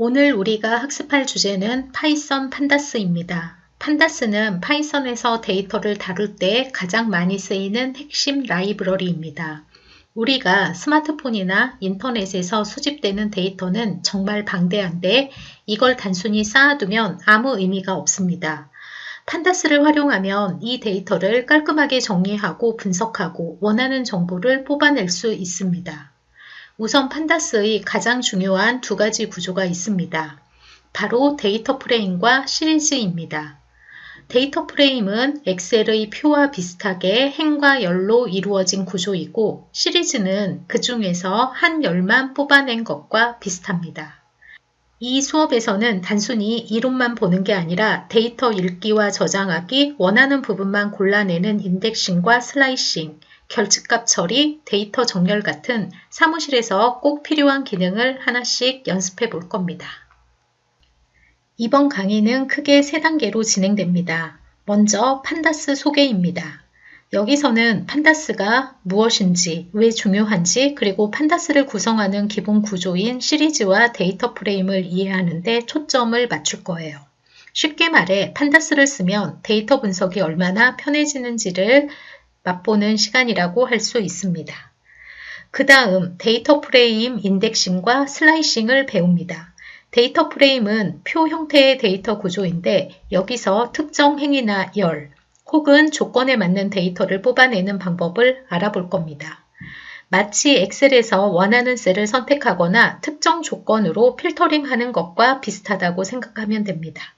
오늘 우리가 학습할 주제는 파이썬 판다스입니다. 판다스는 파이썬에서 데이터를 다룰 때 가장 많이 쓰이는 핵심 라이브러리입니다. 우리가 스마트폰이나 인터넷에서 수집되는 데이터는 정말 방대한데 이걸 단순히 쌓아두면 아무 의미가 없습니다. 판다스를 활용하면 이 데이터를 깔끔하게 정리하고 분석하고 원하는 정보를 뽑아낼 수 있습니다. 우선 판다스의 가장 중요한 두 가지 구조가 있습니다. 바로 데이터 프레임과 시리즈입니다. 데이터 프레임은 엑셀의 표와 비슷하게 행과 열로 이루어진 구조이고 시리즈는 그 중에서 한 열만 뽑아낸 것과 비슷합니다. 이 수업에서는 단순히 이론만 보는 게 아니라 데이터 읽기와 저장하기, 원하는 부분만 골라내는 인덱싱과 슬라이싱, 결집값 처리, 데이터 정렬 같은 사무실에서 꼭 필요한 기능을 하나씩 연습해 볼 겁니다. 이번 강의는 크게 3단계로 진행됩니다. 먼저 판다스 소개입니다. 여기서는 판다스가 무엇인지, 왜 중요한지, 그리고 판다스를 구성하는 기본 구조인 시리즈와 데이터 프레임을 이해하는 데 초점을 맞출 거예요. 쉽게 말해 판다스를 쓰면 데이터 분석이 얼마나 편해지는지를 맛보는 시간이라고 할 수 있습니다. 그 다음 데이터 프레임 인덱싱과 슬라이싱을 배웁니다. 데이터 프레임은 표 형태의 데이터 구조인데 여기서 특정 행위나 열 혹은 조건에 맞는 데이터를 뽑아내는 방법을 알아볼 겁니다. 마치 엑셀에서 원하는 셀을 선택하거나 특정 조건으로 필터링하는 것과 비슷하다고 생각하면 됩니다.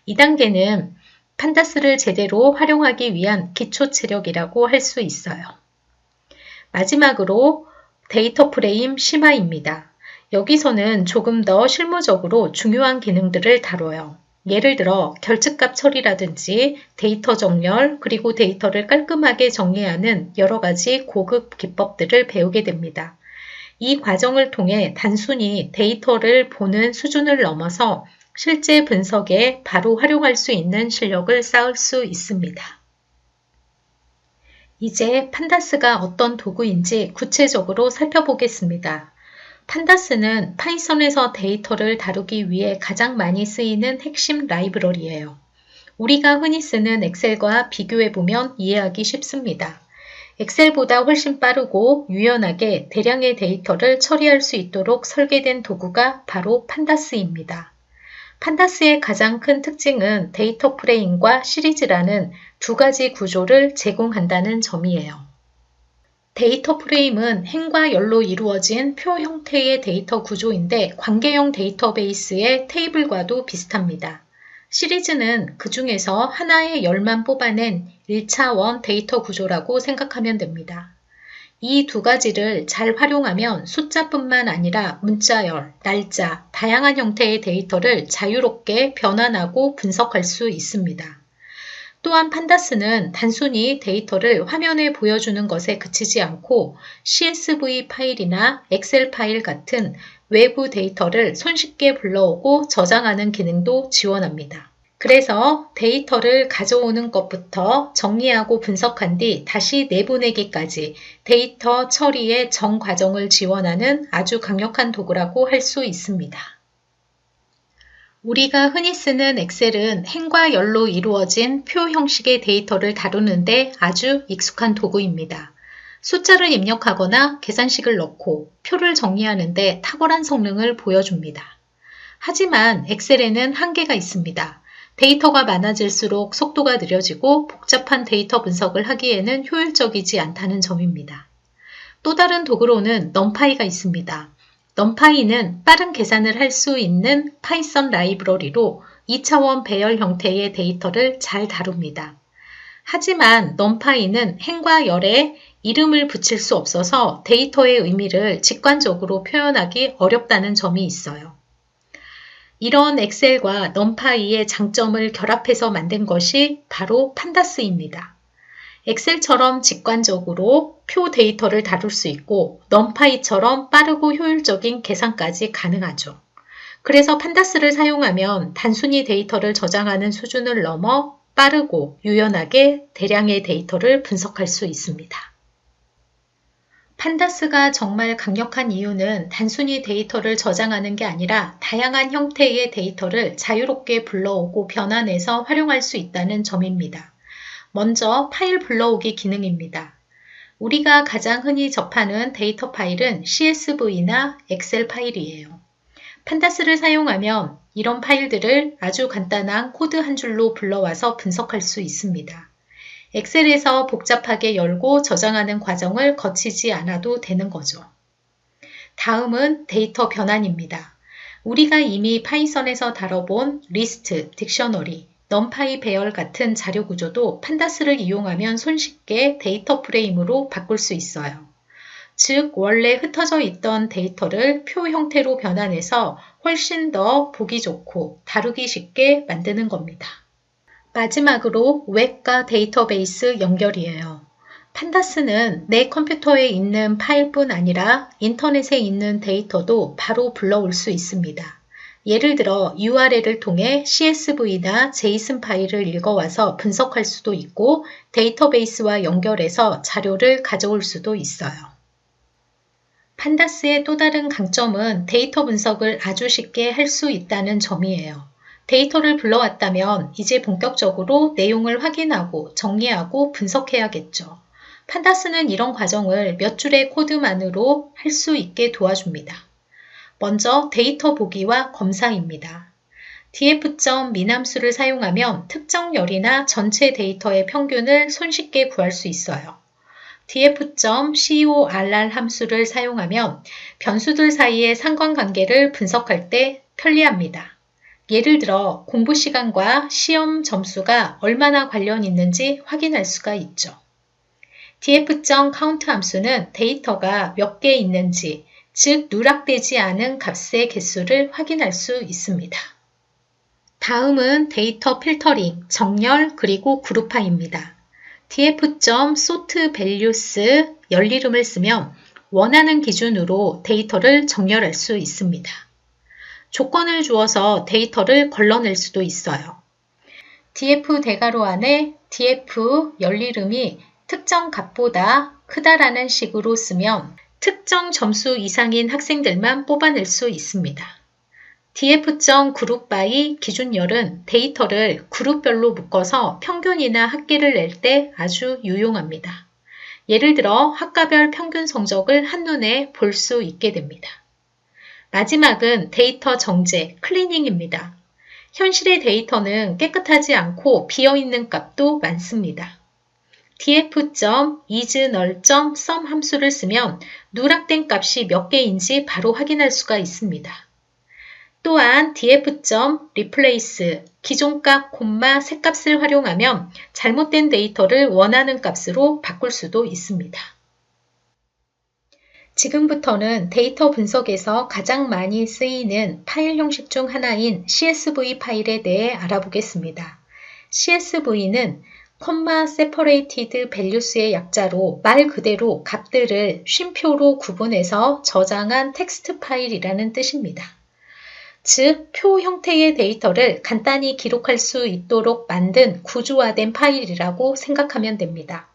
2단계는 판다스를 제대로 활용하기 위한 기초 체력이라고 할 수 있어요. 마지막으로 데이터 프레임 심화입니다. 여기서는 조금 더 실무적으로 중요한 기능들을 다뤄요. 예를 들어 결집값 처리라든지 데이터 정렬 그리고 데이터를 깔끔하게 정리하는 여러 가지 고급 기법들을 배우게 됩니다. 이 과정을 통해 단순히 데이터를 보는 수준을 넘어서 실제 분석에 바로 활용할 수 있는 실력을 쌓을 수 있습니다. 이제 판다스가 어떤 도구인지 구체적으로 살펴보겠습니다. 판다스는 파이썬에서 데이터를 다루기 위해 가장 많이 쓰이는 핵심 라이브러리예요. 우리가 흔히 쓰는 엑셀과 비교해보면 이해하기 쉽습니다. 엑셀보다 훨씬 빠르고 유연하게 대량의 데이터를 처리할 수 있도록 설계된 도구가 바로 판다스입니다. 판다스의 가장 큰 특징은 데이터 프레임과 시리즈라는 두 가지 구조를 제공한다는 점이에요. 데이터 프레임은 행과 열로 이루어진 표 형태의 데이터 구조인데 관계형 데이터베이스의 테이블과도 비슷합니다. 시리즈는 그 중에서 하나의 열만 뽑아낸 1차원 데이터 구조라고 생각하면 됩니다. 이 두 가지를 잘 활용하면 숫자뿐만 아니라 문자열, 날짜, 다양한 형태의 데이터를 자유롭게 변환하고 분석할 수 있습니다. 또한 판다스는 단순히 데이터를 화면에 보여주는 것에 그치지 않고 CSV 파일이나 엑셀 파일 같은 외부 데이터를 손쉽게 불러오고 저장하는 기능도 지원합니다. 그래서 데이터를 가져오는 것부터 정리하고 분석한 뒤 다시 내보내기까지 데이터 처리의 전 과정을 지원하는 아주 강력한 도구라고 할 수 있습니다. 우리가 흔히 쓰는 엑셀은 행과 열로 이루어진 표 형식의 데이터를 다루는데 아주 익숙한 도구입니다. 숫자를 입력하거나 계산식을 넣고 표를 정리하는데 탁월한 성능을 보여줍니다. 하지만 엑셀에는 한계가 있습니다. 데이터가 많아질수록 속도가 느려지고 복잡한 데이터 분석을 하기에는 효율적이지 않다는 점입니다. 또 다른 도구로는 넘파이가 있습니다. 넘파이는 빠른 계산을 할 수 있는 파이썬 라이브러리로 2차원 배열 형태의 데이터를 잘 다룹니다. 하지만 넘파이는 행과 열에 이름을 붙일 수 없어서 데이터의 의미를 직관적으로 표현하기 어렵다는 점이 있어요. 이런 엑셀과 넘파이의 장점을 결합해서 만든 것이 바로 판다스입니다. 엑셀처럼 직관적으로 표 데이터를 다룰 수 있고 넘파이처럼 빠르고 효율적인 계산까지 가능하죠. 그래서 판다스를 사용하면 단순히 데이터를 저장하는 수준을 넘어 빠르고 유연하게 대량의 데이터를 분석할 수 있습니다. 판다스가 정말 강력한 이유는 단순히 데이터를 저장하는 게 아니라 다양한 형태의 데이터를 자유롭게 불러오고 변환해서 활용할 수 있다는 점입니다. 먼저 파일 불러오기 기능입니다. 우리가 가장 흔히 접하는 데이터 파일은 CSV나 엑셀 파일이에요. 판다스를 사용하면 이런 파일들을 아주 간단한 코드 한 줄로 불러와서 분석할 수 있습니다. 엑셀에서 복잡하게 열고 저장하는 과정을 거치지 않아도 되는 거죠. 다음은 데이터 변환입니다. 우리가 이미 파이썬에서 다뤄본 리스트, 딕셔너리, 넘파이 배열 같은 자료 구조도 판다스를 이용하면 손쉽게 데이터 프레임으로 바꿀 수 있어요. 즉, 원래 흩어져 있던 데이터를 표 형태로 변환해서 훨씬 더 보기 좋고 다루기 쉽게 만드는 겁니다. 마지막으로 웹과 데이터베이스 연결이에요. 판다스는 내 컴퓨터에 있는 파일뿐 아니라 인터넷에 있는 데이터도 바로 불러올 수 있습니다. 예를 들어 URL을 통해 CSV나 JSON 파일을 읽어와서 분석할 수도 있고 데이터베이스와 연결해서 자료를 가져올 수도 있어요. 판다스의 또 다른 강점은 데이터 분석을 아주 쉽게 할 수 있다는 점이에요. 데이터를 불러왔다면 이제 본격적으로 내용을 확인하고 정리하고 분석해야겠죠. 판다스는 이런 과정을 몇 줄의 코드만으로 할 수 있게 도와줍니다. 먼저 데이터 보기와 검사입니다. df.min 함수를 사용하면 특정 열이나 전체 데이터의 평균을 손쉽게 구할 수 있어요. df.corr 함수를 사용하면 변수들 사이의 상관관계를 분석할 때 편리합니다. 예를 들어 공부 시간과 시험 점수가 얼마나 관련 있는지 확인할 수가 있죠. df.count 함수는 데이터가 몇 개 있는지, 즉 누락되지 않은 값의 개수를 확인할 수 있습니다. 다음은 데이터 필터링, 정렬, 그리고 그룹화입니다. df.sortValues 열이름을 쓰면 원하는 기준으로 데이터를 정렬할 수 있습니다. 조건을 주어서 데이터를 걸러낼 수도 있어요. df 대괄호 안에 df 열이름이 특정 값보다 크다라는 식으로 쓰면 특정 점수 이상인 학생들만 뽑아낼 수 있습니다. df.groupby 기준열은 데이터를 그룹별로 묶어서 평균이나 합계를 낼 때 아주 유용합니다. 예를 들어 학과별 평균 성적을 한눈에 볼 수 있게 됩니다. 마지막은 데이터 정제, 클리닝입니다. 현실의 데이터는 깨끗하지 않고 비어있는 값도 많습니다. df.isNull.sum 함수를 쓰면 누락된 값이 몇 개인지 바로 확인할 수가 있습니다. 또한 df.replace, 기존 값, 새 값을 활용하면 잘못된 데이터를 원하는 값으로 바꿀 수도 있습니다. 지금부터는 데이터 분석에서 가장 많이 쓰이는 파일 형식 중 하나인 CSV 파일에 대해 알아보겠습니다. CSV는 comma separated values의 약자로 말 그대로 값들을 쉼표로 구분해서 저장한 텍스트 파일이라는 뜻입니다. 즉, 표 형태의 데이터를 간단히 기록할 수 있도록 만든 구조화된 파일이라고 생각하면 됩니다.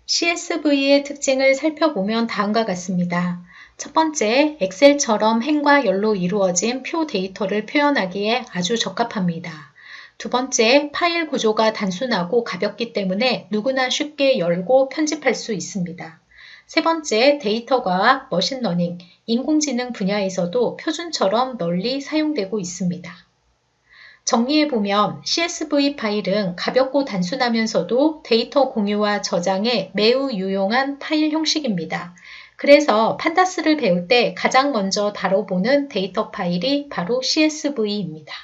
CSV의 특징을 살펴보면 다음과 같습니다. 첫 번째, 엑셀처럼 행과 열로 이루어진 표 데이터를 표현하기에 아주 적합합니다. 두 번째, 파일 구조가 단순하고 가볍기 때문에 누구나 쉽게 열고 편집할 수 있습니다. 세 번째, 데이터과학, 머신러닝, 인공지능 분야에서도 표준처럼 널리 사용되고 있습니다. 정리해보면 CSV 파일은 가볍고 단순하면서도 데이터 공유와 저장에 매우 유용한 파일 형식입니다. 그래서 판다스를 배울 때 가장 먼저 다뤄보는 데이터 파일이 바로 CSV입니다.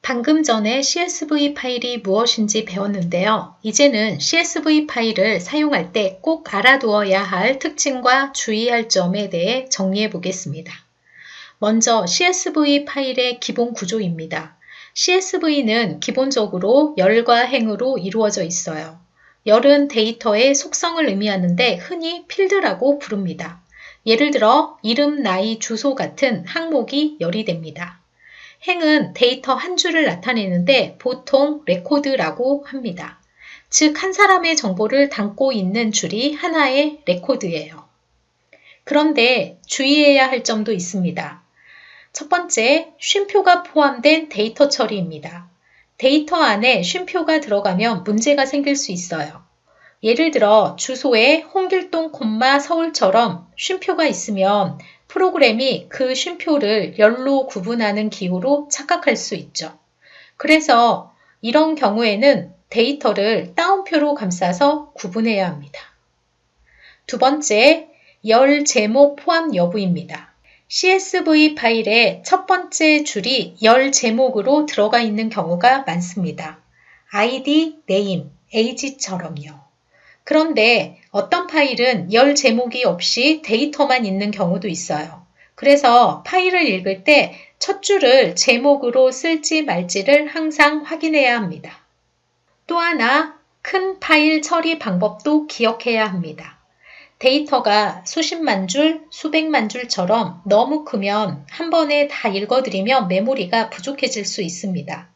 방금 전에 CSV 파일이 무엇인지 배웠는데요. 이제는 CSV 파일을 사용할 때 꼭 알아두어야 할 특징과 주의할 점에 대해 정리해 보겠습니다. 먼저 CSV 파일의 기본 구조입니다. CSV는 기본적으로 열과 행으로 이루어져 있어요. 열은 데이터의 속성을 의미하는데 흔히 필드라고 부릅니다. 예를 들어 이름, 나이, 주소 같은 항목이 열이 됩니다. 행은 데이터 한 줄을 나타내는데 보통 레코드라고 합니다. 즉 한 사람의 정보를 담고 있는 줄이 하나의 레코드예요. 그런데 주의해야 할 점도 있습니다. 첫 번째, 쉼표가 포함된 데이터 처리입니다. 데이터 안에 쉼표가 들어가면 문제가 생길 수 있어요. 예를 들어 주소에 홍길동, 서울처럼 쉼표가 있으면 프로그램이 그 쉼표를 열로 구분하는 기호로 착각할 수 있죠. 그래서 이런 경우에는 데이터를 따옴표로 감싸서 구분해야 합니다. 두 번째, 열 제목 포함 여부입니다. CSV 파일의 첫 번째 줄이 열 제목으로 들어가 있는 경우가 많습니다. ID, name, age처럼요. 그런데 어떤 파일은 열 제목이 없이 데이터만 있는 경우도 있어요. 그래서 파일을 읽을 때 첫 줄을 제목으로 쓸지 말지를 항상 확인해야 합니다. 또 하나, 큰 파일 처리 방법도 기억해야 합니다. 데이터가 수십만 줄, 수백만 줄처럼 너무 크면 한 번에 다 읽어드리면 메모리가 부족해질 수 있습니다.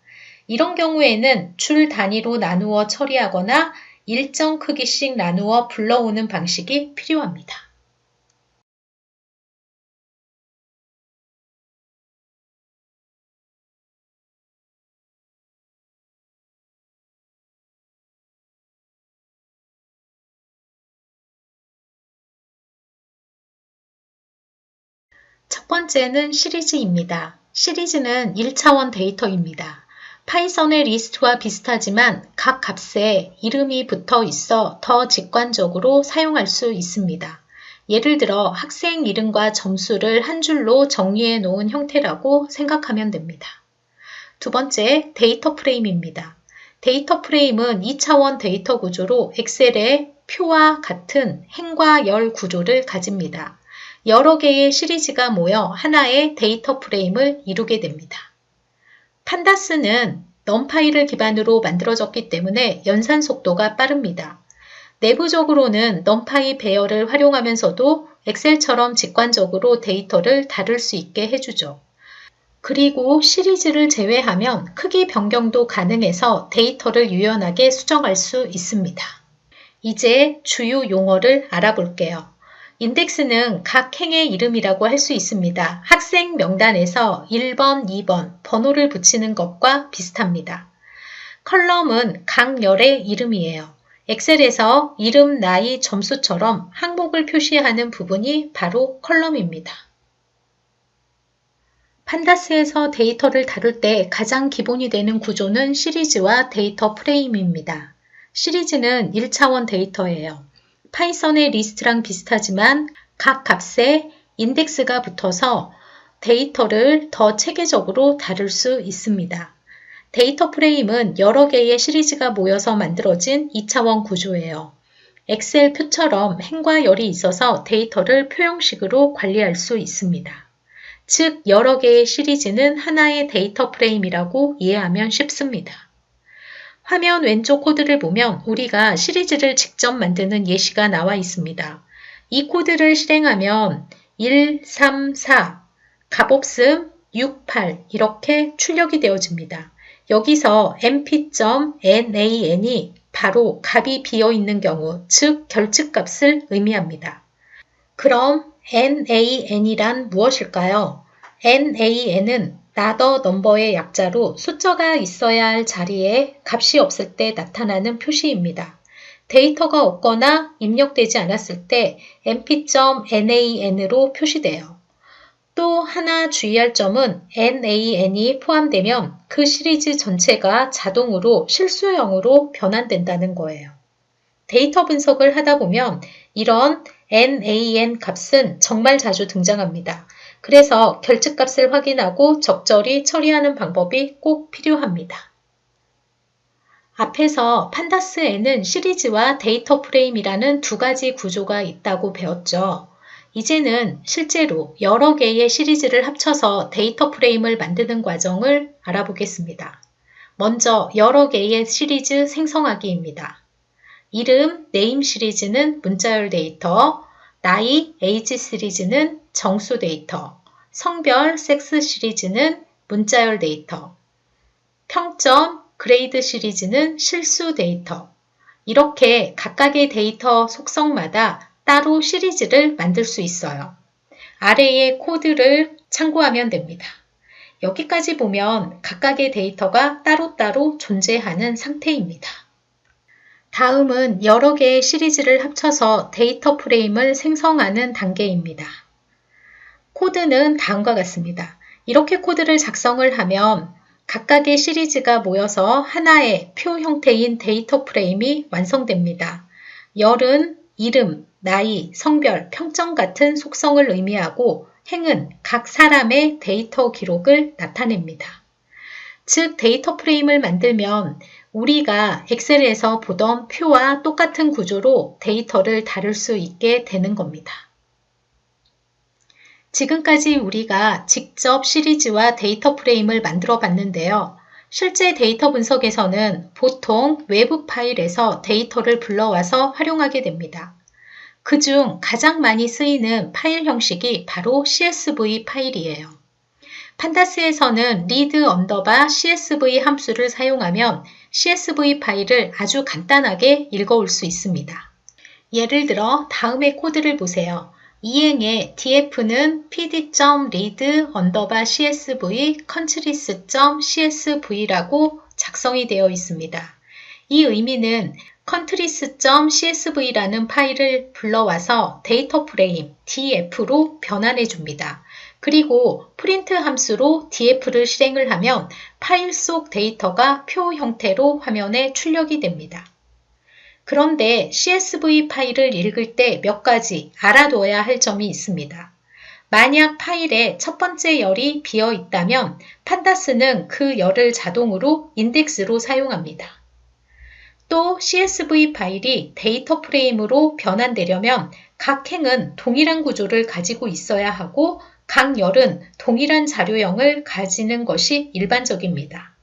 이런 경우에는 줄 단위로 나누어 처리하거나 일정 크기씩 나누어 불러오는 방식이 필요합니다. 첫 번째는 시리즈입니다. 시리즈는 1차원 데이터입니다. 파이썬의 리스트와 비슷하지만 각 값에 이름이 붙어 있어 더 직관적으로 사용할 수 있습니다. 예를 들어 학생 이름과 점수를 한 줄로 정리해 놓은 형태라고 생각하면 됩니다. 두 번째, 데이터 프레임입니다. 데이터 프레임은 2차원 데이터 구조로 엑셀의 표와 같은 행과 열 구조를 가집니다. 여러 개의 시리즈가 모여 하나의 데이터 프레임을 이루게 됩니다. 판다스는 넘파이를 기반으로 만들어졌기 때문에 연산 속도가 빠릅니다. 내부적으로는 넘파이 배열을 활용하면서도 엑셀처럼 직관적으로 데이터를 다룰 수 있게 해주죠. 그리고 시리즈를 제외하면 크기 변경도 가능해서 데이터를 유연하게 수정할 수 있습니다. 이제 주요 용어를 알아볼게요. 인덱스는 각 행의 이름이라고 할 수 있습니다. 학생 명단에서 1번, 2번 번호를 붙이는 것과 비슷합니다. 컬럼은 각 열의 이름이에요. 엑셀에서 이름, 나이, 점수처럼 항목을 표시하는 부분이 바로 컬럼입니다. 판다스에서 데이터를 다룰 때 가장 기본이 되는 구조는 시리즈와 데이터 프레임입니다. 시리즈는 1차원 데이터예요. 파이썬의 리스트랑 비슷하지만 각 값에 인덱스가 붙어서 데이터를 더 체계적으로 다룰 수 있습니다. 데이터 프레임은 여러 개의 시리즈가 모여서 만들어진 2차원 구조예요. 엑셀 표처럼 행과 열이 있어서 데이터를 표형식으로 관리할 수 있습니다. 즉, 여러 개의 시리즈는 하나의 데이터 프레임이라고 이해하면 쉽습니다. 화면 왼쪽 코드를 보면 우리가 시리즈를 직접 만드는 예시가 나와 있습니다. 이 코드를 실행하면 1, 3, 4, 값없음 6, 8 이렇게 출력이 되어집니다. 여기서 mp.nan이 바로 값이 비어있는 경우, 즉 결측값을 의미합니다. 그럼 nan이란 무엇일까요? nan은 나더 넘버의 약자로 숫자가 있어야 할 자리에 값이 없을 때 나타나는 표시입니다. 데이터가 없거나 입력되지 않았을 때 mp.nan으로 표시돼요. 또 하나 주의할 점은 nan이 포함되면 그 시리즈 전체가 자동으로 실수형으로 변환된다는 거예요. 데이터 분석을 하다 보면 이런 nan 값은 정말 자주 등장합니다. 그래서 결측값을 확인하고 적절히 처리하는 방법이 꼭 필요합니다. 앞에서 판다스에는 시리즈와 데이터 프레임이라는 두 가지 구조가 있다고 배웠죠. 이제는 실제로 여러 개의 시리즈를 합쳐서 데이터 프레임을 만드는 과정을 알아보겠습니다. 먼저 여러 개의 시리즈 생성하기입니다. 이름, 네임 시리즈는 문자열 데이터, 나이, 에이지 시리즈는 정수 데이터, 성별, 섹스 시리즈는 문자열 데이터, 평점, 그레이드 시리즈는 실수 데이터, 이렇게 각각의 데이터 속성마다 따로 시리즈를 만들 수 있어요. 아래의 코드를 참고하면 됩니다. 여기까지 보면 각각의 데이터가 따로따로 존재하는 상태입니다. 다음은 여러 개의 시리즈를 합쳐서 데이터 프레임을 생성하는 단계입니다. 코드는 다음과 같습니다. 이렇게 코드를 작성을 하면 각각의 시리즈가 모여서 하나의 표 형태인 데이터 프레임이 완성됩니다. 열은 이름, 나이, 성별, 평점 같은 속성을 의미하고 행은 각 사람의 데이터 기록을 나타냅니다. 즉, 데이터 프레임을 만들면 우리가 엑셀에서 보던 표와 똑같은 구조로 데이터를 다룰 수 있게 되는 겁니다. 지금까지 우리가 직접 시리즈와 데이터 프레임을 만들어 봤는데요. 실제 데이터 분석에서는 보통 외부 파일에서 데이터를 불러와서 활용하게 됩니다. 그중 가장 많이 쓰이는 파일 형식이 바로 CSV 파일이에요. 판다스에서는 read_csv 함수를 사용하면 CSV 파일을 아주 간단하게 읽어올 수 있습니다. 예를 들어 다음의 코드를 보세요. 이행의 df는 pd.read_csv countries.csv라고 작성이 되어 있습니다. 이 의미는 countries.csv라는 파일을 불러와서 데이터 프레임 df로 변환해 줍니다. 그리고 프린트 함수로 df를 실행을 하면 파일 속 데이터가 표 형태로 화면에 출력이 됩니다. 그런데 CSV 파일을 읽을 때 몇 가지 알아둬야 할 점이 있습니다. 만약 파일의 첫 번째 열이 비어 있다면 판다스는 그 열을 자동으로 인덱스로 사용합니다. 또 CSV 파일이 데이터 프레임으로 변환되려면 각 행은 동일한 구조를 가지고 있어야 하고 각 열은 동일한 자료형을 가지는 것이 일반적입니다.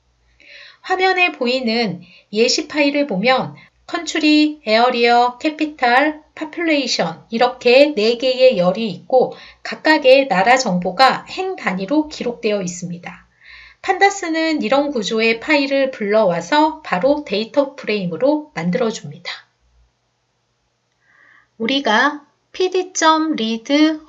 화면에 보이는 예시 파일을 보면 country, area, capital, population 이렇게 4개의 열이 있고 각각의 나라 정보가 행 단위로 기록되어 있습니다. 판다스는 이런 구조의 파일을 불러와서 바로 데이터 프레임으로 만들어줍니다. 우리가 pd.read_csv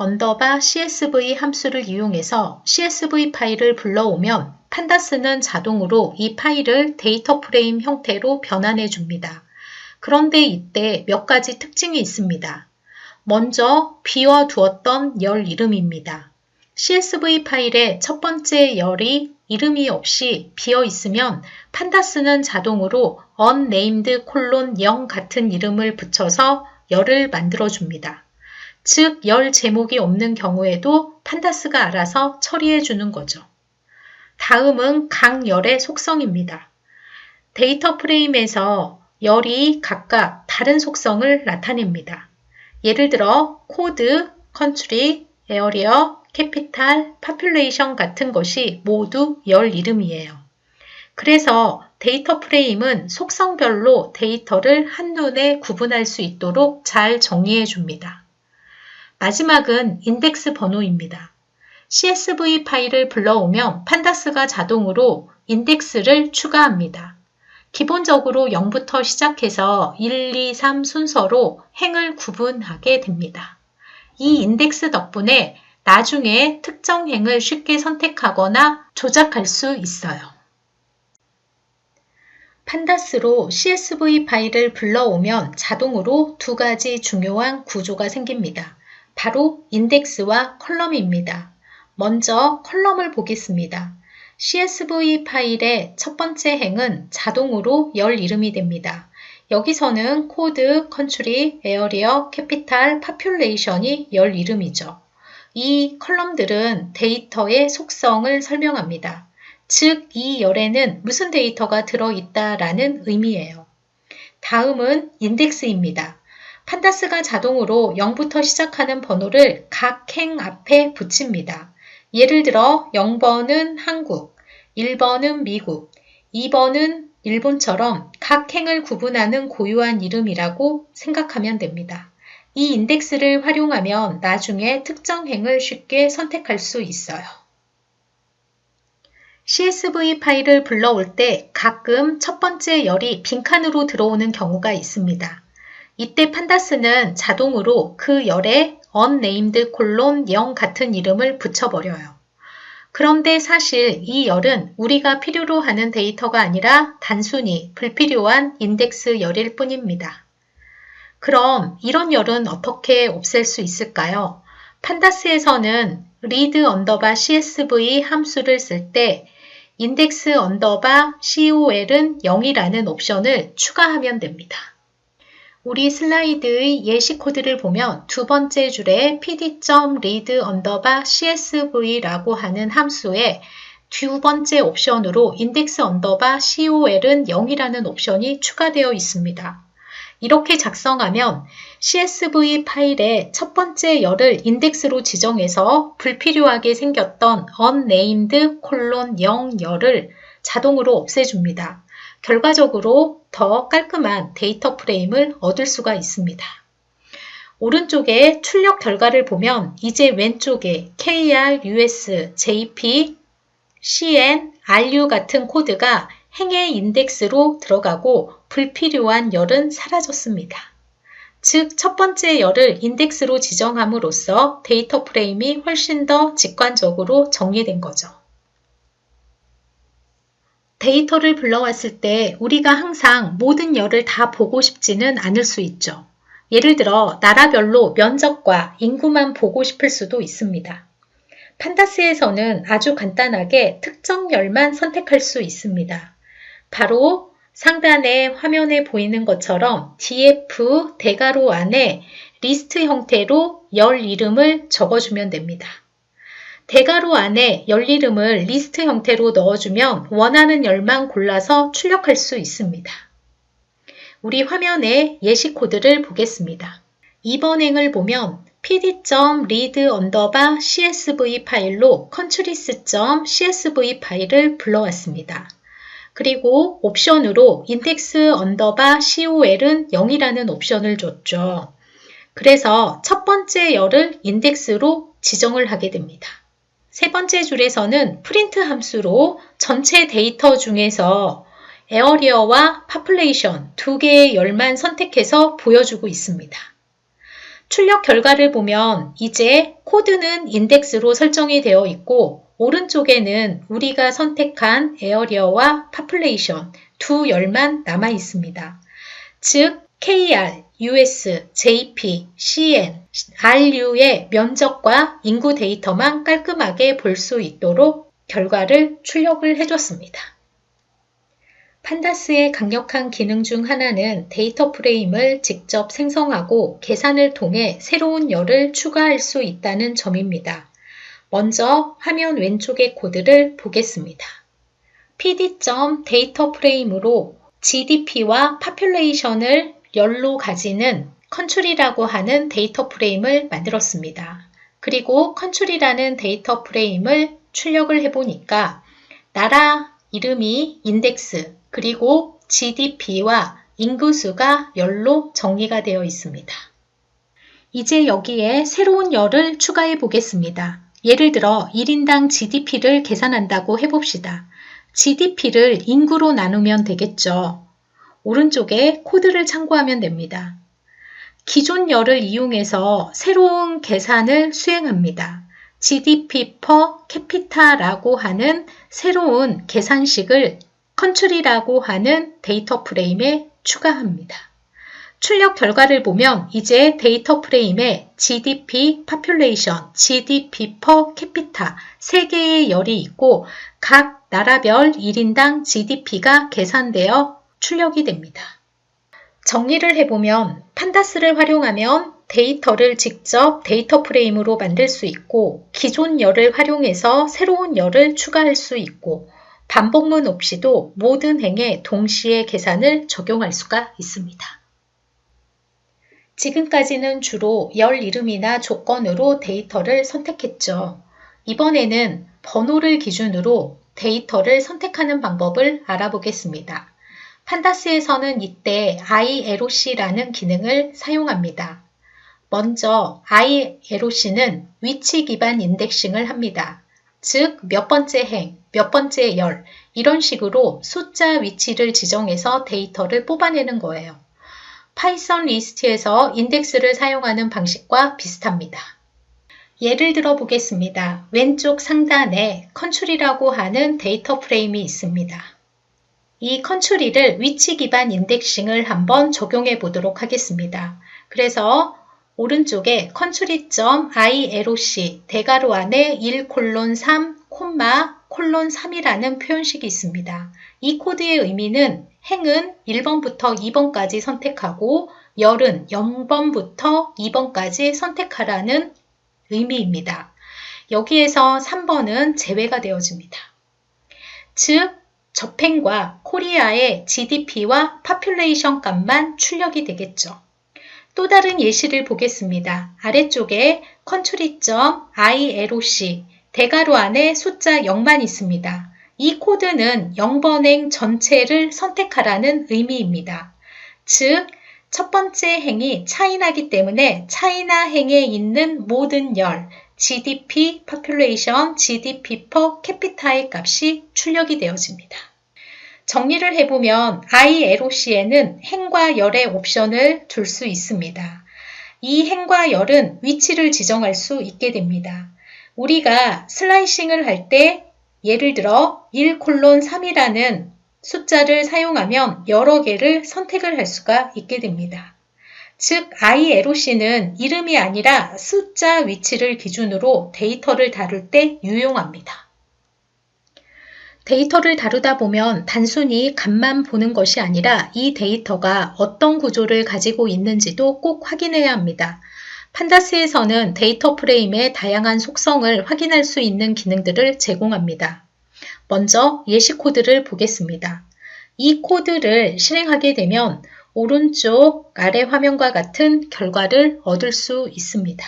함수를 이용해서 CSV 파일을 불러오면 판다스는 자동으로 이 파일을 데이터 프레임 형태로 변환해 줍니다. 그런데 이때 몇 가지 특징이 있습니다. 먼저 비워두었던 열 이름입니다. CSV 파일의 첫 번째 열이 이름이 없이 비어 있으면 판다스는 자동으로 unnamed:0 같은 이름을 붙여서 열을 만들어 줍니다. 즉, 열 제목이 없는 경우에도 판다스가 알아서 처리해 주는 거죠. 다음은 각 열의 속성입니다. 데이터 프레임에서 열이 각각 다른 속성을 나타냅니다. 예를 들어 코드, country, area, capital, population 같은 것이 모두 열 이름이에요. 그래서 데이터 프레임은 속성별로 데이터를 한눈에 구분할 수 있도록 잘 정리해 줍니다. 마지막은 인덱스 번호입니다. CSV 파일을 불러오면 판다스가 자동으로 인덱스를 추가합니다. 기본적으로 0부터 시작해서 1, 2, 3 순서로 행을 구분하게 됩니다. 이 인덱스 덕분에 나중에 특정 행을 쉽게 선택하거나 조작할 수 있어요. 판다스로 CSV 파일을 불러오면 자동으로 두 가지 중요한 구조가 생깁니다. 바로 인덱스와 컬럼입니다. 먼저 컬럼을 보겠습니다. CSV 파일의 첫 번째 행은 자동으로 열 이름이 됩니다. 여기서는 코드, country, area, capital, population이 열 이름이죠. 이 컬럼들은 데이터의 속성을 설명합니다. 즉, 이 열에는 무슨 데이터가 들어있다라는 의미예요. 다음은 인덱스입니다. 판다스가 자동으로 0부터 시작하는 번호를 각 행 앞에 붙입니다. 예를 들어 0번은 한국, 1번은 미국, 2번은 일본처럼 각 행을 구분하는 고유한 이름이라고 생각하면 됩니다. 이 인덱스를 활용하면 나중에 특정 행을 쉽게 선택할 수 있어요. CSV 파일을 불러올 때 가끔 첫 번째 열이 빈칸으로 들어오는 경우가 있습니다. 이때 판다스는 자동으로 그 열에 unnamed: 0 같은 이름을 붙여버려요. 그런데 사실 이 열은 우리가 필요로 하는 데이터가 아니라 단순히 불필요한 인덱스 열일 뿐입니다. 그럼 이런 열은 어떻게 없앨 수 있을까요? 판다스에서는 read_csv 함수를 쓸 때 index_col은 0이라는 옵션을 추가하면 됩니다. 우리 슬라이드의 예시 코드를 보면 두 번째 줄에 pd.read_csv라고 하는 함수에 두 번째 옵션으로 index_col은 0이라는 옵션이 추가되어 있습니다. 이렇게 작성하면 CSV 파일의 첫 번째 열을 인덱스로 지정해서 불필요하게 생겼던 unnamed: 0 열을 자동으로 없애줍니다. 결과적으로 더 깔끔한 데이터 프레임을 얻을 수가 있습니다. 오른쪽에 출력 결과를 보면 이제 왼쪽에 kr, us, jp, cn, ru 같은 코드가 행의 인덱스로 들어가고 불필요한 열은 사라졌습니다. 즉, 첫 번째 열을 인덱스로 지정함으로써 데이터 프레임이 훨씬 더 직관적으로 정리된 거죠. 데이터를 불러왔을 때 우리가 항상 모든 열을 다 보고 싶지는 않을 수 있죠. 예를 들어 나라별로 면적과 인구만 보고 싶을 수도 있습니다. 판다스에서는 아주 간단하게 특정 열만 선택할 수 있습니다. 바로 상단에 화면에 보이는 것처럼 df 대괄호 안에 리스트 형태로 열 이름을 적어주면 됩니다. 대괄호 안에 열 이름을 리스트 형태로 넣어주면 원하는 열만 골라서 출력할 수 있습니다. 우리 화면에 예시 코드를 보겠습니다. 이번 행을 보면 pd.read_csv 파일로 countries.csv 파일을 불러왔습니다. 그리고 옵션으로 index_col은 0이라는 옵션을 줬죠. 그래서 첫 번째 열을 인덱스로 지정을 하게 됩니다. 세 번째 줄에서는 print 함수로 전체 데이터 중에서 area와 population 두 개의 열만 선택해서 보여주고 있습니다. 출력 결과를 보면 이제 코드는 인덱스로 설정이 되어 있고 오른쪽에는 우리가 선택한 area와 population 두 열만 남아 있습니다. 즉 KR, US, JP, CN, RU의 면적과 인구 데이터만 깔끔하게 볼 수 있도록 결과를 출력을 해줬습니다. 판다스의 강력한 기능 중 하나는 데이터 프레임을 직접 생성하고 계산을 통해 새로운 열을 추가할 수 있다는 점입니다. 먼저 화면 왼쪽의 코드를 보겠습니다. pd.dataFrame으로 GDP와 population을 열로 가지는 country라고 하는 데이터 프레임을 만들었습니다. 그리고 country라는 데이터 프레임을 출력을 해보니까 나라 이름이 인덱스 그리고 GDP와 인구수가 열로 정리가 되어 있습니다. 이제 여기에 새로운 열을 추가해 보겠습니다. 예를 들어 1인당 GDP를 계산한다고 해봅시다. GDP를 인구로 나누면 되겠죠. 오른쪽에 코드를 참고하면 됩니다. 기존 열을 이용해서 새로운 계산을 수행합니다. GDP per capita라고 하는 새로운 계산식을 country라고 하는 데이터 프레임에 추가합니다. 출력 결과를 보면 이제 데이터 프레임에 GDP, population, GDP per capita 세 개의 열이 있고 각 나라별 1인당 GDP가 계산되어 출력이 됩니다. 정리를 해보면 판다스를 활용하면 데이터를 직접 데이터 프레임으로 만들 수 있고 기존 열을 활용해서 새로운 열을 추가할 수 있고 반복문 없이도 모든 행에 동시에 계산을 적용할 수가 있습니다. 지금까지는 주로 열 이름이나 조건으로 데이터를 선택했죠. 이번에는 번호를 기준으로 데이터를 선택하는 방법을 알아보겠습니다. 판다스에서는 이때 ILOC라는 기능을 사용합니다. 먼저 ILOC는 위치 기반 인덱싱을 합니다. 즉 몇 번째 행, 몇 번째 열 이런 식으로 숫자 위치를 지정해서 데이터를 뽑아내는 거예요. 파이썬 리스트에서 인덱스를 사용하는 방식과 비슷합니다. 예를 들어 보겠습니다. 왼쪽 상단에 컨트리라고 하는 데이터 프레임이 있습니다. 이 컨트리를 위치 기반 인덱싱을 한번 적용해 보도록 하겠습니다. 그래서 오른쪽에 country.ieloc 대괄호 안에 1:3, 3이라는 표현식이 있습니다. 이 코드의 의미는 행은 1번부터 2번까지 선택하고 열은 0번부터 2번까지 선택하라는 의미입니다. 여기에서 3번은 제외가 되어집니다. 즉, 접행과 코리아의 GDP와 파퓰레이션 값만 출력이 되겠죠. 또 다른 예시를 보겠습니다. 아래쪽에 country.ieloc 대괄호 안에 숫자 0만 있습니다. 이 코드는 0번행 전체를 선택하라는 의미입니다. 즉, 첫 번째 행이 차이나기 때문에 차이나 행에 있는 모든 열, GDP, population, GDP per capita의 값이 출력이 되어집니다. 정리를 해보면 ILOC에는 행과 열의 옵션을 둘 수 있습니다. 이 행과 열은 위치를 지정할 수 있게 됩니다. 우리가 슬라이싱을 할 때 예를 들어 1:3이라는 숫자를 사용하면 여러 개를 선택을 할 수가 있게 됩니다. 즉, ILOC는 이름이 아니라 숫자 위치를 기준으로 데이터를 다룰 때 유용합니다. 데이터를 다루다 보면 단순히 값만 보는 것이 아니라 이 데이터가 어떤 구조를 가지고 있는지도 꼭 확인해야 합니다. 판다스에서는 데이터 프레임의 다양한 속성을 확인할 수 있는 기능들을 제공합니다. 먼저 예시 코드를 보겠습니다. 이 코드를 실행하게 되면 오른쪽 아래 화면과 같은 결과를 얻을 수 있습니다.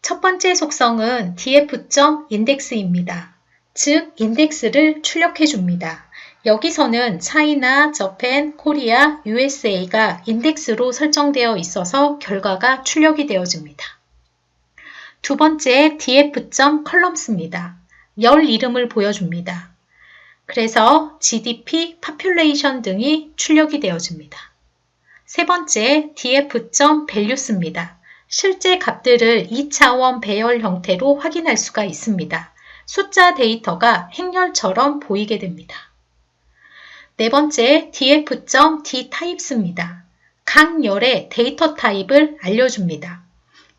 첫 번째 속성은 df.index입니다. 즉, 인덱스를 출력해 줍니다. 여기서는 차이나, 저펜, 코리아, USA가 인덱스로 설정되어 있어서 결과가 출력이 되어집니다. 두 번째 df.columns입니다. 열 이름을 보여줍니다. 그래서 GDP, population 등이 출력이 되어집니다. 세 번째 df.values입니다. 실제 값들을 2차원 배열 형태로 확인할 수가 있습니다. 숫자 데이터가 행열처럼 보이게 됩니다. 네 번째 df.dtypes입니다. 각 열의 데이터 타입을 알려줍니다.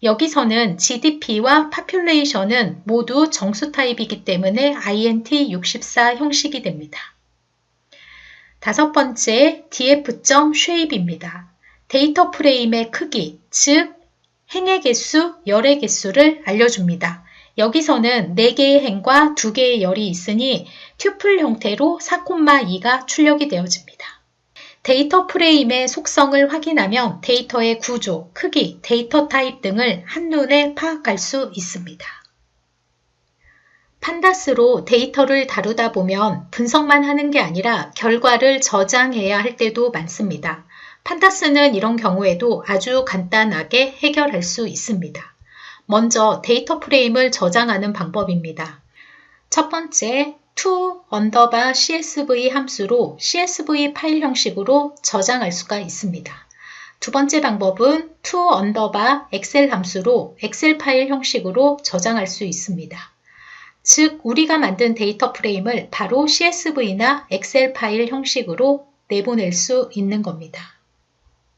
여기서는 GDP와 population은 모두 정수 타입이기 때문에 int64 형식이 됩니다. 다섯 번째 df.shape입니다. 데이터 프레임의 크기, 즉 행의 개수, 열의 개수를 알려줍니다. 여기서는 4개의 행과 2개의 열이 있으니 튜플 형태로 4,2가 출력이 되어집니다. 데이터 프레임의 속성을 확인하면 데이터의 구조, 크기, 데이터 타입 등을 한눈에 파악할 수 있습니다. 판다스로 데이터를 다루다 보면 분석만 하는 게 아니라 결과를 저장해야 할 때도 많습니다. 판다스는 이런 경우에도 아주 간단하게 해결할 수 있습니다. 먼저 데이터 프레임을 저장하는 방법입니다. 첫 번째, to_csv 함수로 CSV 파일 형식으로 저장할 수가 있습니다. 두 번째 방법은 to_excel 함수로 엑셀 파일 형식으로 저장할 수 있습니다. 즉, 우리가 만든 데이터 프레임을 바로 CSV나 엑셀 파일 형식으로 내보낼 수 있는 겁니다.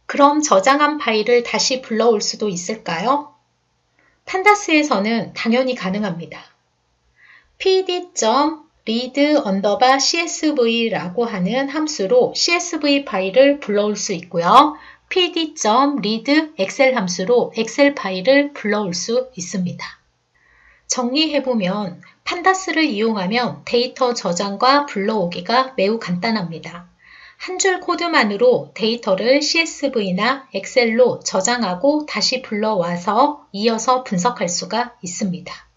그럼 저장한 파일을 다시 불러올 수도 있을까요? 판다스에서는 당연히 가능합니다. pd.read_csv라고 하는 함수로 CSV 파일을 불러올 수 있고요. pd.read_excel 함수로 엑셀 파일을 불러올 수 있습니다. 정리해보면 판다스를 이용하면 데이터 저장과 불러오기가 매우 간단합니다. 한 줄 코드만으로 데이터를 CSV나 엑셀로 저장하고 다시 불러와서 이어서 분석할 수가 있습니다.